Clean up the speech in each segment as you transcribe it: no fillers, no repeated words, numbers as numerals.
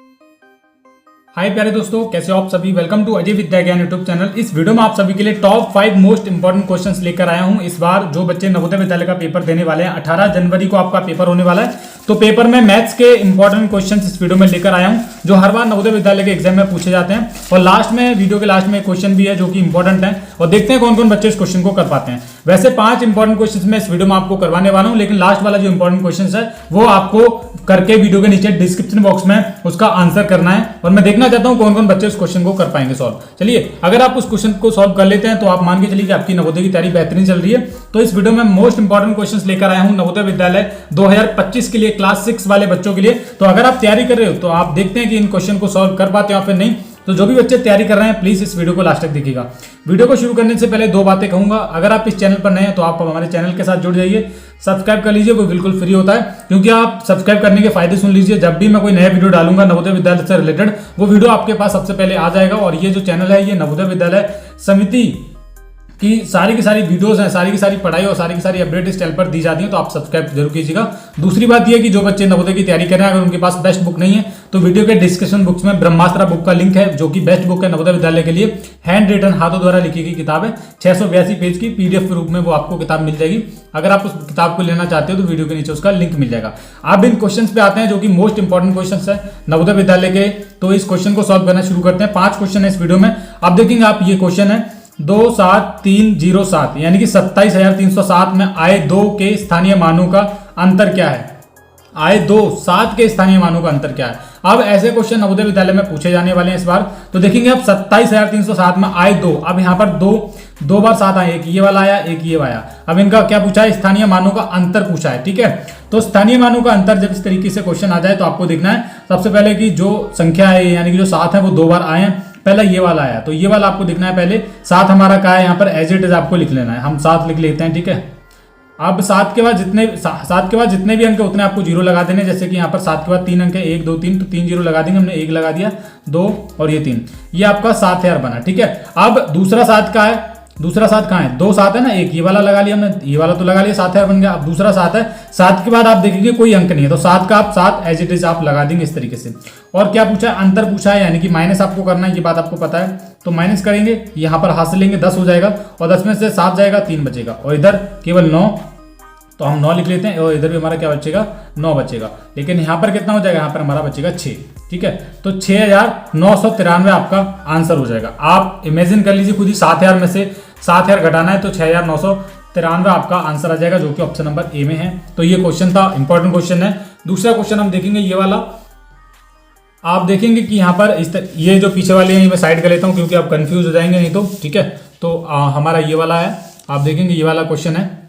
हाय प्यारे दोस्तों, कैसे हो आप सभी। वेलकम टू अजय विद्या ज्ञान यूट्यूब चैनल। इस वीडियो में आप सभी के लिए टॉप 5 मोस्ट इंपॉर्टेंट क्वेश्चंस लेकर आया हूं। इस बार जो बच्चे नवोदय विद्यालय का पेपर देने वाले हैं, 18 जनवरी को आपका पेपर होने वाला है। तो पेपर में मैथ्स के इंपॉर्टेंट क्वेश्चंस इस वीडियो में लेकर आया हूं, जो हर बार नवोदय विद्यालय के एग्जाम में पूछे जाते हैं। और लास्ट में, वीडियो के लास्ट में एक क्वेश्चन भी है जो कि इंपॉर्टेंट है, और देखते हैं कौन कौन बच्चे इस क्वेश्चन को कर पाते हैं। वैसे 5 इंपॉर्टेंट क्वेश्चन में इस वीडियो में आपको करवाने वाला हूं, लेकिन लास्ट वाला जो इंपॉर्टेंट क्वेश्चन है वो आपको करके वीडियो के नीचे डिस्क्रिप्शन बॉक्स में उसका आंसर करना है। और मैं देखना चाहता हूं कौन कौन बच्चे उस क्वेश्चन को कर पाएंगे सॉल्व। चलिए, अगर आप उस क्वेश्चन को सॉल्व कर लेते हैं तो आप मान के चलिए कि आपकी नवोदय की तैयारी बेहतरीन चल रही है। तो इस वीडियो में मोस्ट इंपॉर्टेंट क्वेश्चंस लेकर आया हूं नवोदय विद्यालय 2025 के लिए, क्लास 6 वाले बच्चों के लिए। तो अगर आप तैयारी कर रहे हो तो आप देखते हैं कि इन क्वेश्चन को सॉल्व कर पाते हो या फिर नहीं। तो जो भी बच्चे तैयारी कर रहे हैं, प्लीज इस वीडियो को लास्ट तक देखिएगा। वीडियो को शुरू करने से पहले 2 बातें कहूंगा। अगर आप इस चैनल पर नए हैं तो आप हमारे चैनल के साथ जुड़ जाइए, सब्सक्राइब कर लीजिए, वो बिल्कुल फ्री होता है। क्योंकि आप सब्सक्राइब करने के फायदे सुन लीजिए, जब भी मैं कोई नया वीडियो डालूंगा नवोदय विद्यालय से रिलेटेड, वो वीडियो आपके पास सबसे पहले आ जाएगा। और ये जो चैनल है, ये नवोदय विद्यालय समिति की सारी वीडियोस हैं, सारी की सारी पढ़ाई और सारी की सारी अपडेट इस चैनल पर दी जाती है। तो आप सब्सक्राइब जरूर कीजिएगा। दूसरी बात यह कि जो बच्चे नवोदय की तैयारी कर रहे हैं, अगर उनके पास बेस्ट बुक नहीं है तो वीडियो के डिस्क्रिप्शन बुक्स में ब्रह्मास्त्र बुक का लिंक है, जो कि बेस्ट बुक है नवोदय विद्यालय के लिए। हैंड रिटन, हाथों द्वारा लिखी गई किताब है, 682 पेज की पीडीएफ के रूप में वो आपको किताब मिल जाएगी। अगर आप उस किताब को लेना चाहते हो तो वीडियो के नीचे उसका लिंक मिल जाएगा। आप इन क्वेश्चंस पे आते हैं जो कि मोस्ट इंपॉर्टेंट क्वेश्चंस है नवोदय विद्यालय के। तो इस क्वेश्चन को सॉल्व करना शुरू करते हैं। 5 क्वेश्चन है इस वीडियो में। आप देखेंगे, आप ये क्वेश्चन है 27307, यानी कि 27,307 में आए 2 के स्थानीय मानों का अंतर क्या है। आए 2, 7 के स्थानीय मानों का अंतर क्या है। अब ऐसे क्वेश्चन नवोदय विद्यालय में पूछे जाने वाले हैं इस बार। तो देखेंगे आप 27,307 में आए 2, अब यहाँ पर दो बार 7 आए, एक ये वाला आया, एक ये आया। अब इनका क्या पूछा है, स्थानीय मानों का अंतर पूछा है। ठीक है, तो स्थानीय मानों का अंतर जब इस तरीके से क्वेश्चन आ जाए तो आपको देखना है सबसे पहले कि जो संख्या है, यानी कि जो 7 है, वो 2 बार आए हैं। पहला ये वाला आया, तो ये वाला आपको दिखना है पहले। 7 हमारा क्या है, यहाँ पर एज इट इज आपको लिख लेना है। हम 7 लिख लेते हैं। ठीक है, अब 7 के बाद जितने भी अंक उतने आपको 0 लगा देने। जैसे कि यहाँ पर 7 के बाद 3 अंक है, 1 2 3, तो 3 0 लगा देंगे। हमने 1 लगा दिया, 2 और ये 3, ये आपका 7000 बना। ठीक है, अब दूसरा 7 का है, दूसरा 7 कहाँ है, 2 7 है ना, एक ये वाला लगा लिया हमने, ये वाला तो लगा लिया, 7000 बन गया। अब दूसरा 7 है, 7 के बाद आप देखेंगे कोई अंक नहीं है, तो 7 का आप 7 एज इट इज आप लगा देंगे इस तरीके से। और क्या पूछा है, अंतर पूछा है, यानी कि माइनस आपको करना है, ये बात आपको पता है। तो माइनस करेंगे, यहाँ पर हाथ से लेंगे, 10 हो जाएगा, और 10 में से 7 जाएगा, 3 बचेगा, और इधर केवल 9, तो हम 9 लिख लेते हैं। और इधर भी हमारा क्या बचेगा, 9 बचेगा। लेकिन यहाँ पर कितना हो जाएगा, यहाँ पर हमारा बचेगा 6। ठीक है, तो 6,993 आपका आंसर हो जाएगा। आप इमेजिन कर लीजिए खुद ही, 7,000 में से 7,000 घटाना है तो 6,993 आपका आंसर आ जाएगा, जो कि ऑप्शन नंबर ए में है। तो ये क्वेश्चन था, इंपॉर्टेंट क्वेश्चन है। दूसरा क्वेश्चन हम देखेंगे, ये वाला आप देखेंगे कि यहाँ पर ये जो पीछे वाले हैं मैं साइड कर लेता हूँ, क्योंकि आप कंफ्यूज हो जाएंगे नहीं तो। ठीक है, तो हमारा ये वाला है, आप देखेंगे ये वाला क्वेश्चन है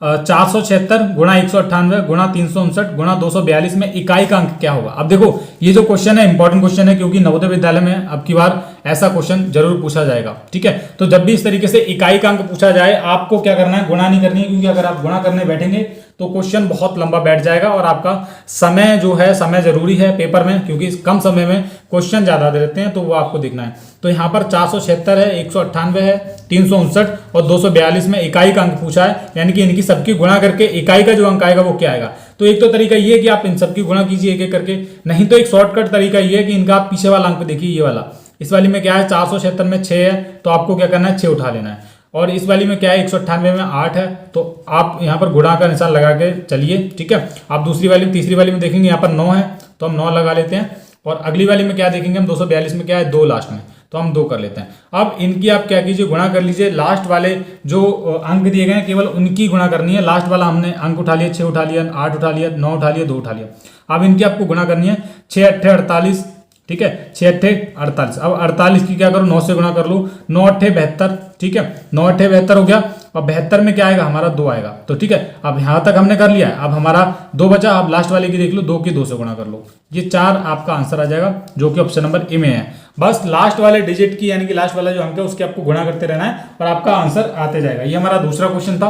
476 गुणा 198 गुणा 359 गुणा 242 में इकाई का अंक क्या होगा। अब देखो, ये जो क्वेश्चन है इंपॉर्टेंट क्वेश्चन है, क्योंकि नवोदय विद्यालय में अब की बार ऐसा क्वेश्चन जरूर पूछा जाएगा। ठीक है, तो जब भी इस तरीके से इकाई का अंक पूछा जाए, आपको क्या करना है, गुणा नहीं करनी है, क्योंकि अगर आप गुणा करने बैठेंगे तो क्वेश्चन बहुत लंबा बैठ जाएगा, और आपका समय जो है, समय जरूरी है पेपर में, क्योंकि कम समय में क्वेश्चन ज्यादा दे देते हैं, तो वो आपको देखना है। तो यहाँ पर 476 है, 198 है, 359 और 242 में इकाई का अंक पूछा है, यानी कि इनकी सबकी गुणा करके इकाई का जो अंक आएगा वो क्या आएगा। तो एक तो तरीका ये है कि आप इन सबकी गुणा कीजिए एक एक करके, नहीं तो एक शॉर्टकट तरीका ये है कि इनका आप पीछे वाला अंक देखिए, ये वाला, इस वाली में क्या है, 476 में 6 है, तो आपको क्या करना है, 6 उठा लेना है। और इस वाली में क्या है, 198 में 8 है, तो आप यहाँ पर गुणा का निशान लगा के चलिए। ठीक है, आप दूसरी वाली, तीसरी वाली में देखेंगे यहाँ पर 9 है, तो हम 9 लगा लेते हैं। और अगली वाली में क्या देखेंगे हम, 242 में क्या है, 2 लास्ट में, तो हम 2 कर लेते हैं। अब इनकी आप क्या कीजिए, गुणा कर लीजिए। लास्ट वाले जो अंक दिए गए हैं केवल उनकी गुणा करनी है। लास्ट वाला हमने अंक उठा लिया, 6 उठा लिया, 8 उठा लिया, 9 उठा लिया, 2 उठा लिया। अब इनकी आपको गुणा करनी है, 6 8 48। ठीक है, 6 8 48। अब 48 की क्या करो, 9 से गुणा कर लो, 9 8 72। ठीक है, 9 8 72 हो गया। अब 72 में क्या आएगा, हमारा 2 आएगा। तो ठीक है, अब यहाँ तक हमने कर लिया है। अब हमारा 2 बचा, अब लास्ट वाले की देख लो, 2 की 2 से गुणा कर लो, ये 4 आपका आंसर आ जाएगा, जो कि ऑप्शन नंबर ए में है। बस लास्ट वाले डिजिट की, यानी कि लास्ट वाला जो अंक है उसके आपको गुणा करते रहना है, और आपका आंसर आते जाएगा। ये हमारा दूसरा क्वेश्चन था।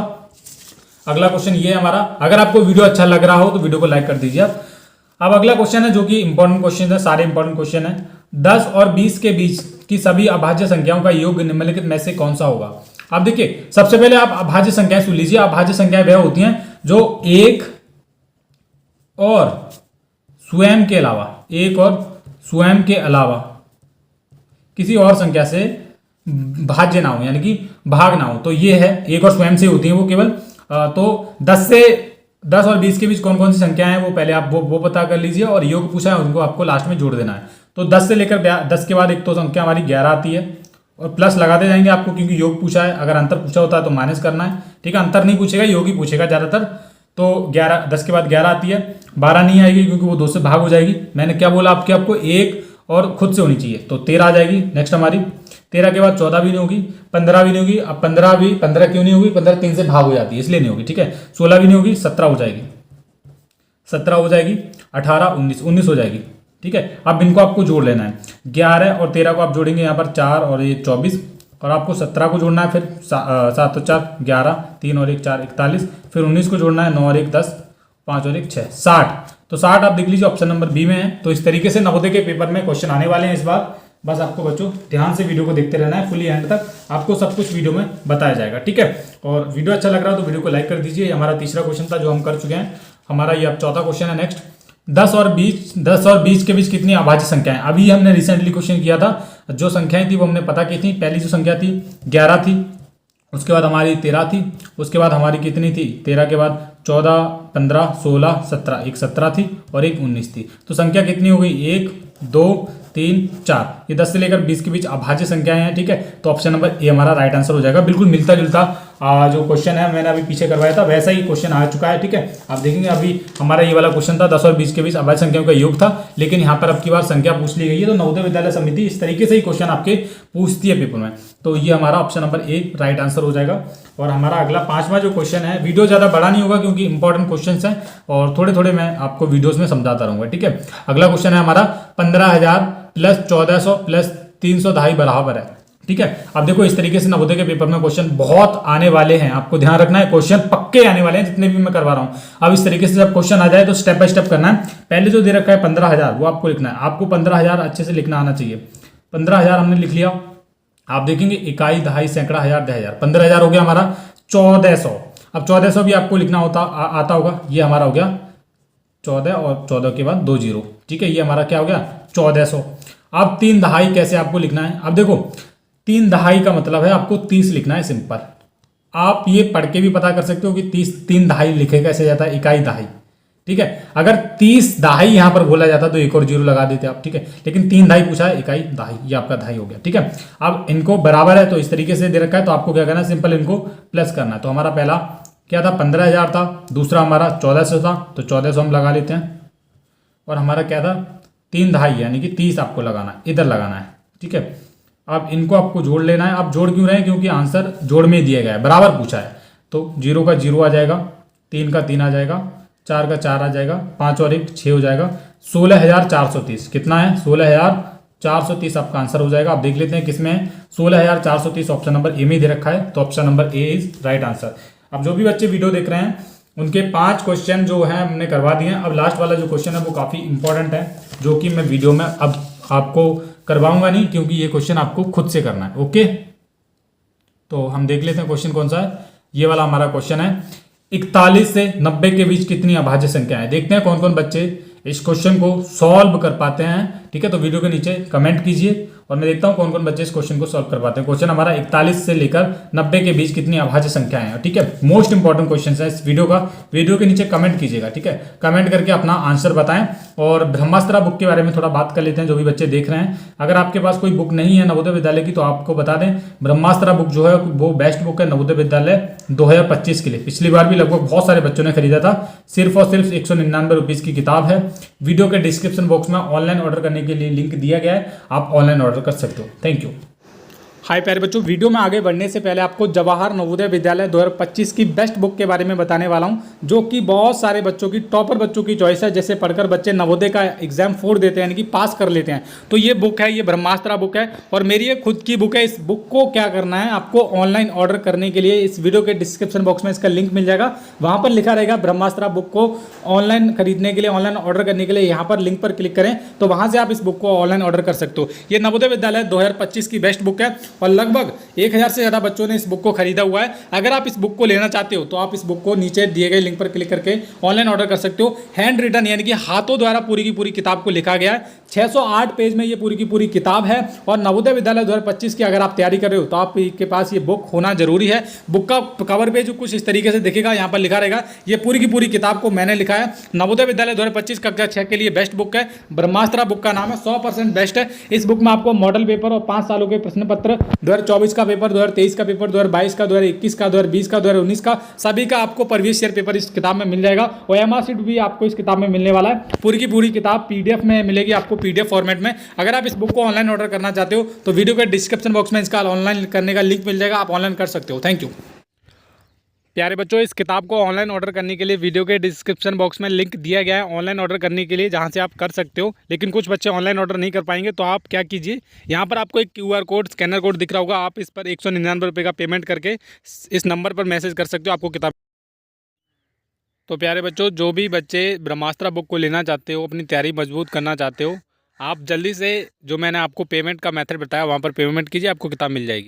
अगला क्वेश्चन ये है हमारा। अगर आपको वीडियो अच्छा लग रहा हो तो वीडियो को लाइक कर दीजिए आप। अब अगला क्वेश्चन है, जो कि इंपॉर्टेंट क्वेश्चन है, सारे इंपॉर्टेंट क्वेश्चन है। 10 और 20 के बीच की सभी अभाज्य संख्याओं का योग निम्नलिखित में से कौन सा होगा। अब देखिए, सबसे पहले आप अभाज्य संख्याएं सुन लीजिए। अभाज्य संख्याएं वह होती हैं जो एक और स्वयं के अलावा एक और स्वयं के अलावा किसी और संख्या से भाज्य ना हो, यानी कि भाग ना हो, तो ये है एक और स्वयं से होती है वो केवल। तो 10 और 20 के बीच कौन कौन सी संख्या है वो पहले आप वो पता कर लीजिए, और योग पूछा है उनको आपको लास्ट में जोड़ देना है। तो 10 से लेकर 10 के बाद एक तो संख्या हमारी 11 आती है, और प्लस लगाते जाएंगे आपको क्योंकि योग पूछा है। अगर अंतर पूछा होता है तो माइनस करना है, ठीक है। अंतर नहीं पूछेगा, योग ही पूछेगा ज़्यादातर। तो 11, 10 के बाद 11 आती है, 12 नहीं आएगी क्योंकि वो 2 से भाग हो जाएगी। मैंने क्या बोला आपको एक और खुद से होनी चाहिए, तो 13 आ जाएगी नेक्स्ट हमारी। 13 के बाद 14 भी नहीं होगी, 15 भी नहीं होगी। अब 15 क्यों नहीं होगी, 15 3 से भाग हो जाती है इसलिए नहीं होगी, ठीक है। 16 भी नहीं होगी, 17 हो जाएगी, 17 हो जाएगी। 18, 19 हो जाएगी, ठीक है। अब इनको आपको जोड़ लेना है। 11 और 13 को आप जोड़ेंगे यहाँ पर 4 और 1 24, और आपको 17 को जोड़ना है, फिर 7 और 4 11, 3 और 1 4 41, फिर 19 को जोड़ना है, 9 और 1 10, 5 और 1 6 60। तो 60 आप देख लीजिए ऑप्शन नंबर बी में है। तो इस तरीके से नवोदय के पेपर में क्वेश्चन आने वाले हैं इस बार। बस आपको बच्चों ध्यान से वीडियो को देखते रहना है फुली एंड तक, आपको सब कुछ वीडियो में बताया जाएगा, ठीक है। और वीडियो अच्छा लग रहा है तो वीडियो को लाइक कर दीजिए। हमारा तीसरा क्वेश्चन था जो हम कर चुके हैं, हमारा ये अब चौथा क्वेश्चन है नेक्स्ट। 10 और 20 के बीच कितनी अभाज्य संख्याएं। अभी हमने रिसेंटली क्वेश्चन किया था, जो संख्याएं थी वो हमने पता की थी। पहली जो संख्या थी 11 थी, उसके बाद हमारी 13 थी, उसके बाद हमारी कितनी थी 13 के बाद 14 15 16 17, एक 17 थी और एक 19 थी। तो संख्या कितनी हो गई 1 2 3 4। ये 10 से लेकर 20 के बीच अभाज्य संख्याएं हैं, ठीक है। तो ऑप्शन नंबर ए हमारा राइट आंसर हो जाएगा। बिल्कुल मिलता जुलता जो क्वेश्चन है मैंने अभी पीछे करवाया था वैसा ही क्वेश्चन आ चुका है, ठीक है। आप देखेंगे अभी हमारा ये वाला क्वेश्चन था 10 और 20 के बीच अभाज्य संख्याओं का योग था, लेकिन यहाँ पर अब की बार संख्या पूछ ली गई है। तो नवोदय विद्यालय समिति इस तरीके से ही क्वेश्चन आपके पूछती है पेपर में। तो ये हमारा option number A right answer हो जाएगा। और हमारा अगला 5वां जो क्वेश्चन है, वीडियो ज़्यादा बड़ा नहीं होगा क्योंकि इंपॉर्टेंट क्वेश्चन हैं और थोड़े थोड़े मैं आपको वीडियोस में समझाता रहूंगा, ठीक है। अगला क्वेश्चन है हमारा 15,000 प्लस 1400 प्लस 300 दहाई बराबर है, ठीक है। अब देखो इस तरीके से नवोदय के पेपर में क्वेश्चन बहुत आने वाले हैं, आपको ध्यान रखना है। क्वेश्चन पक्के आने वाले हैं जितने भी मैं करवा रहा हूँ। अब इस तरीके से जब क्वेश्चन आ जाए तो स्टेप बाय स्टेप करना है। पहले जो दे रखा है 15,000 वो आपको लिखना है। आपको 15,000 अच्छे से लिखना आना चाहिए। 15,000 हमने लिख लिया। आप देखेंगे इकाई दहाई सैकड़ा हजार 10,000, 15,000 हो गया हमारा। 1400, अब 1400 भी आपको लिखना आता होगा। ये हमारा हो गया 14 और 14 के बाद 2 0, ठीक है। ये हमारा क्या हो गया 1400। अब 3 दहाई कैसे आपको लिखना है। अब देखो 3 दहाई का मतलब है आपको 30 लिखना है, सिंपल। आप ये पढ़ के भी पता कर सकते हो कि 3 दहाई लिखे कैसे जाता है, इकाई दहाई, ठीक है। अगर 30 दहाई यहां पर बोला जाता तो एक और 0 लगा देते आप, ठीक है। लेकिन 3 दहाई पूछा है, इकाई दहाई, ये आपका दहाई हो गया, ठीक है। अब इनको बराबर है तो इस तरीके से दे रखा है, तो आपको क्या करना है, सिंपल इनको प्लस करना है। तो हमारा पहला क्या था 15,000 था, दूसरा हमारा 1400 था, तो 1400 हम लगा लेते हैं। और हमारा क्या था 3 दहाई यानी कि 30 आपको लगाना है, इधर लगाना है, ठीक है। अब इनको आपको जोड़ लेना है। अब जोड़ क्यों रहे हैं, क्योंकि आंसर जोड़ में दिया गया है, बराबर पूछा है। तो 0 का 0 आ जाएगा, 3 का 3 आ जाएगा, 4 का 4 आ जाएगा, 5 और 1 6 हो जाएगा। 16,430 कितना है 16,430 आपका आंसर हो जाएगा। आप देख लेते हैं किसमें है 16,430, ऑप्शन नंबर ए में दे रखा है। तो option number A is right answer. अब जो भी बच्चे वीडियो देख रहे हैं उनके 5 क्वेश्चन जो है हमने करवा दिए हैं। अब लास्ट वाला जो क्वेश्चन है वो काफ़ी इंपॉर्टेंट है, जो कि मैं वीडियो में अब आपको करवाऊंगा नहीं, क्योंकि ये क्वेश्चन आपको खुद से करना है, ओके। तो हम देख लेते हैं क्वेश्चन कौन सा है। ये वाला हमारा क्वेश्चन है 41 से 90 के बीच कितनी अभाज्य संख्या है। देखते हैं कौन कौन बच्चे इस क्वेश्चन को सॉल्व कर पाते हैं, ठीक है। तो वीडियो के नीचे कमेंट कीजिए और मैं देखता हूं कौन कौन बच्चे इस क्वेश्चन को सॉल्व कर पाते हैं। क्वेश्चन हमारा 41 से लेकर 90 के बीच कितनी अभाज्य संख्याएं हैं, ठीक है। मोस्ट इंपॉर्टेंट क्वेश्चन है इस वीडियो का। वीडियो के नीचे कमेंट कीजिएगा, ठीक है। कमेंट करके अपना आंसर बताएं। और ब्रह्मास्त्र बुक के बारे में थोड़ा बात कर लेते हैं, जो भी बच्चे देख रहे हैं। अगर आपके पास कोई बुक नहीं है नवोदय विद्यालय की तो आपको बता दें, ब्रह्मास्त्र बुक जो है वो बेस्ट बुक है नवोदय विद्यालय 2025 के लिए। पिछली बार भी लगभग बहुत सारे बच्चों ने खरीदा था। सिर्फ और सिर्फ 199 रुपीज़ की किताब है। वीडियो के डिस्क्रिप्शन बॉक्स में ऑनलाइन ऑर्डर करने के लिए लिंक दिया गया है, आप ऑनलाइन ऑर्डर कर सकते हो। Thank you. हाय प्यारे बच्चों, वीडियो में आगे बढ़ने से पहले आपको जवाहर नवोदय विद्यालय 2025 की बेस्ट बुक के बारे में बताने वाला हूं, जो कि बहुत सारे बच्चों की टॉपर बच्चों की चॉइस है। जैसे पढ़कर बच्चे नवोदय का एग्जाम 4 देते हैं, यानी कि पास कर लेते हैं। तो ये बुक है, ये ब्रह्मास्त्र बुक है और मेरी ये खुद की बुक है। इस बुक को क्या करना है, आपको ऑनलाइन ऑर्डर करने के लिए इस वीडियो के डिस्क्रिप्शन बॉक्स में इसका लिंक मिल जाएगा। वहां पर लिखा रहेगा ब्रह्मास्त्र बुक को ऑनलाइन खरीदने के लिए, ऑनलाइन ऑर्डर करने के लिए यहाँ पर लिंक पर क्लिक करें तो वहां से आप इस बुक को ऑनलाइन ऑर्डर कर सकते हो। ये नवोदय विद्यालय 2025 की बेस्ट बुक है और लगभग 1000 से ज़्यादा बच्चों ने इस बुक को खरीदा हुआ है। अगर आप इस बुक को लेना चाहते हो तो आप इस बुक को नीचे दिए गए लिंक पर क्लिक करके ऑनलाइन ऑर्डर कर सकते हो। हैंड रिटन यानी कि हाथों द्वारा पूरी की पूरी किताब को लिखा गया है। 608 पेज में ये पूरी की पूरी किताब है और नवोदय विद्यालय 2025 की अगर आप तैयारी कर रहे हो तो आपके पास ये बुक होना जरूरी है। बुक का कवर पेज कुछ इस तरीके से दिखेगा, यहाँ पर लिखा रहेगा ये पूरी की पूरी किताब को मैंने लिखा है। नवोदय विद्यालय 2025 कक्षा 6 के लिए बेस्ट बुक है। ब्रह्मास्त्र बुक का नाम है, 100% बेस्ट है। इस बुक में आपको मॉडल पेपर और 5 सालों के प्रश्न पत्र 2024 का पेपर, 2023 का पेपर, 2022 का, 2021 का, 2020 का, 2019 का, सभी का आपको प्रीवियस ईयर पेपर इस किताब में मिल जाएगा और एमआर शीट भी आपको इस किताब में मिलने वाला है। पूरी की पूरी किताब पीडीएफ में मिलेगी आपको, पीडीएफ फॉर्मेट में। अगर आप इस बुक को ऑनलाइन ऑर्डर करना चाहते हो तो वीडियो के डिस्क्रिप्शन बॉक्स में इसका ऑनलाइन करने का लिंक मिल जाएगा, आप ऑनलाइन कर सकते हो। Thank you. प्यारे बच्चों, इस किताब को ऑनलाइन ऑर्डर करने के लिए वीडियो के डिस्क्रिप्शन बॉक्स में लिंक दिया गया है ऑनलाइन ऑर्डर करने के लिए, जहां से आप कर सकते हो। लेकिन कुछ बच्चे ऑनलाइन ऑर्डर नहीं कर पाएंगे तो आप क्या कीजिए, यहां पर आपको एक QR कोड, स्कैनर कोड दिख रहा होगा, आप इस पर 199 रुपये का पेमेंट करके इस नंबर पर मैसेज कर सकते हो, आपको किताब। तो प्यारे बच्चों, जो भी बच्चे ब्रह्मास्त्र बुक को लेना चाहते हो, अपनी तैयारी मजबूत करना चाहते हो, आप जल्दी से जो मैंने आपको पेमेंट का मेथड बताया वहाँ पर पेमेंट कीजिए, आपको किताब मिल जाएगी।